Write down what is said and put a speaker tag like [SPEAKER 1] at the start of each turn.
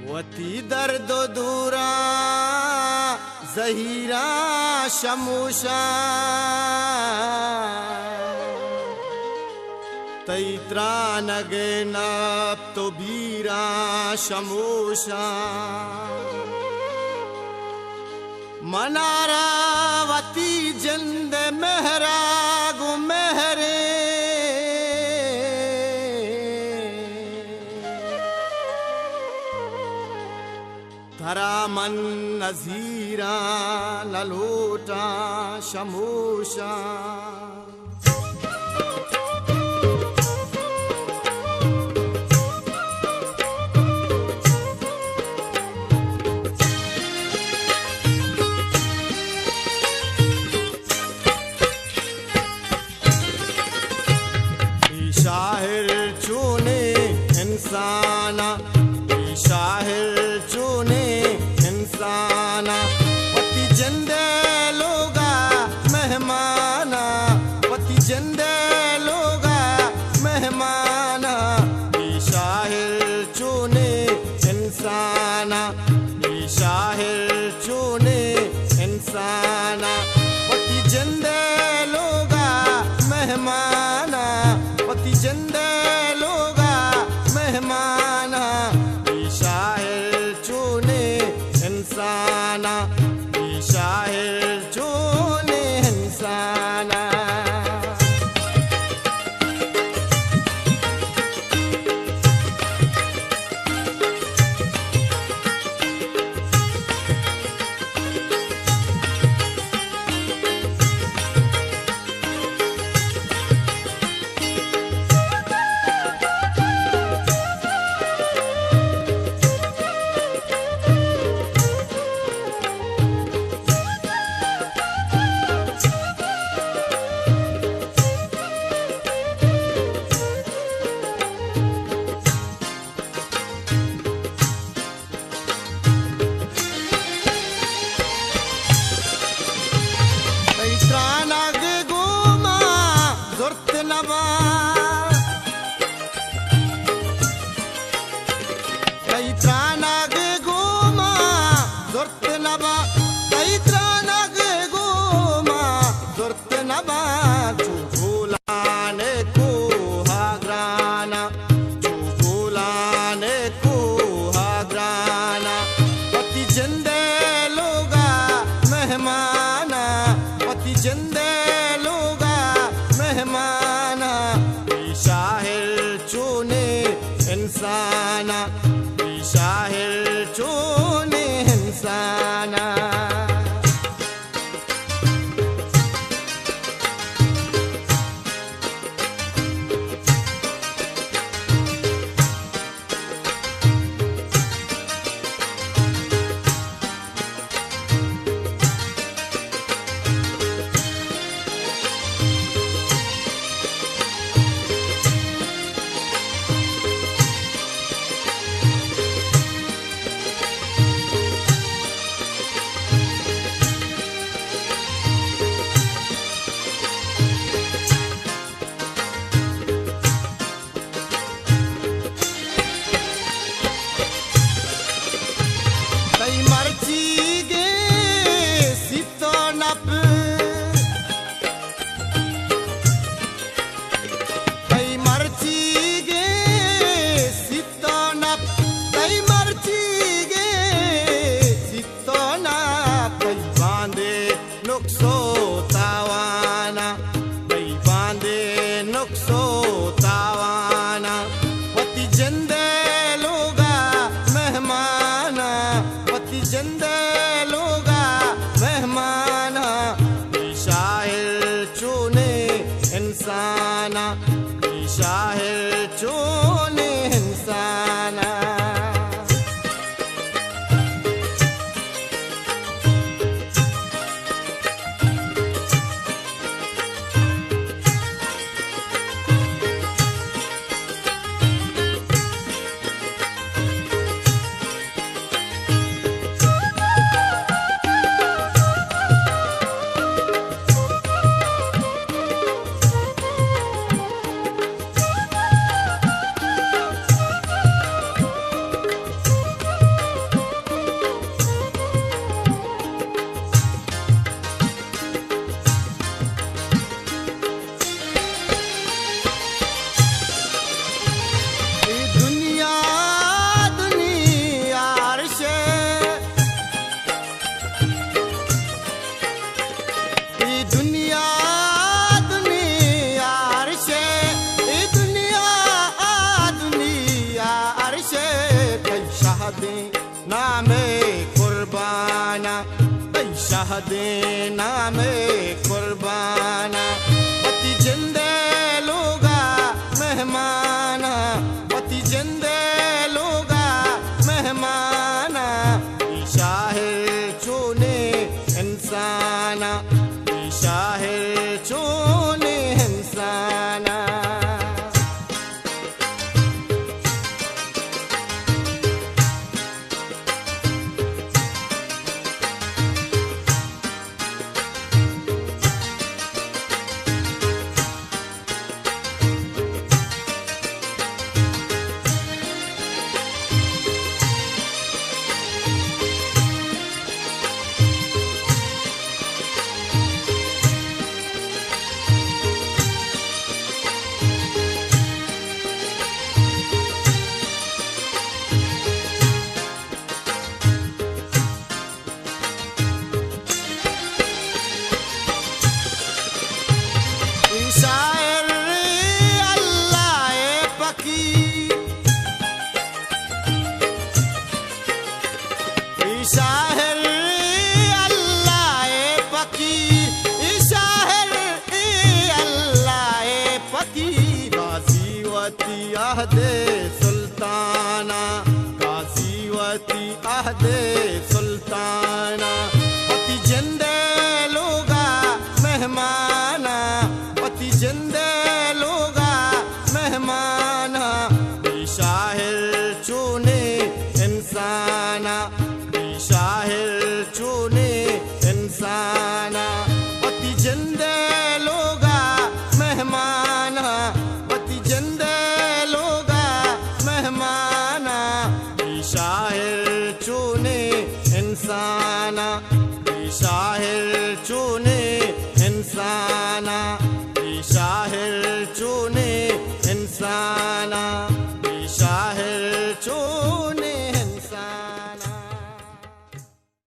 [SPEAKER 1] वती दर्द दूरा जहीरा शमूशा तैत्रा नगे नब तो बीरा शमूशा मनारा वती जिंद मेहरा गु मेहरे धरा मन नजीरा ललोटा शमूशा शाहिर चुने इंसाना शाहिर चुने इंसाना पति जिंदे लोगा मेहमाना पति जिंदे लोगा मेहमाना शाहिर चुने इंसाना शाहिर चुने इंसाना पति जिंदे लोगा मेहमाना पति जिंदे लोगा मेहमाना शाहिर चुने इंसाना शाहिर चुने इंसाना जिंदे लोगा मेहमाना शाहिर चुने इंसाना शाहिर चुने इंसाना शाहिर चुने इंसाना शाहदे नामे कुर्बाना, शाहदे नामे कुर्बाना। पति जिंदे लोगा मेहमाना, पति जिंदे लोगा मेहमाना। शाहिर चुने इंसाना, शाहिर चुने इंसाना। शायर अल्लाह फकीर, शायर अल्लाह फकीर, शायर अल्लाह फकीर। गाज़ीवती अहदे सुल्ताना, गाज़ीवती अहदे सुल्ताना। पति जिंदे लोगा मेहमाना, पति जिंदे लोगा मेहमाना। शाहिर चुने इंसाना, शाहिर चुने इंसाना। पति जिंदे लोगा मेहमाना, पति जिंदे लोगा मेहमाना। शाहिर चुने इंसाना, शाहिर चुने इंसाना, शाहिर चुने इंसाना।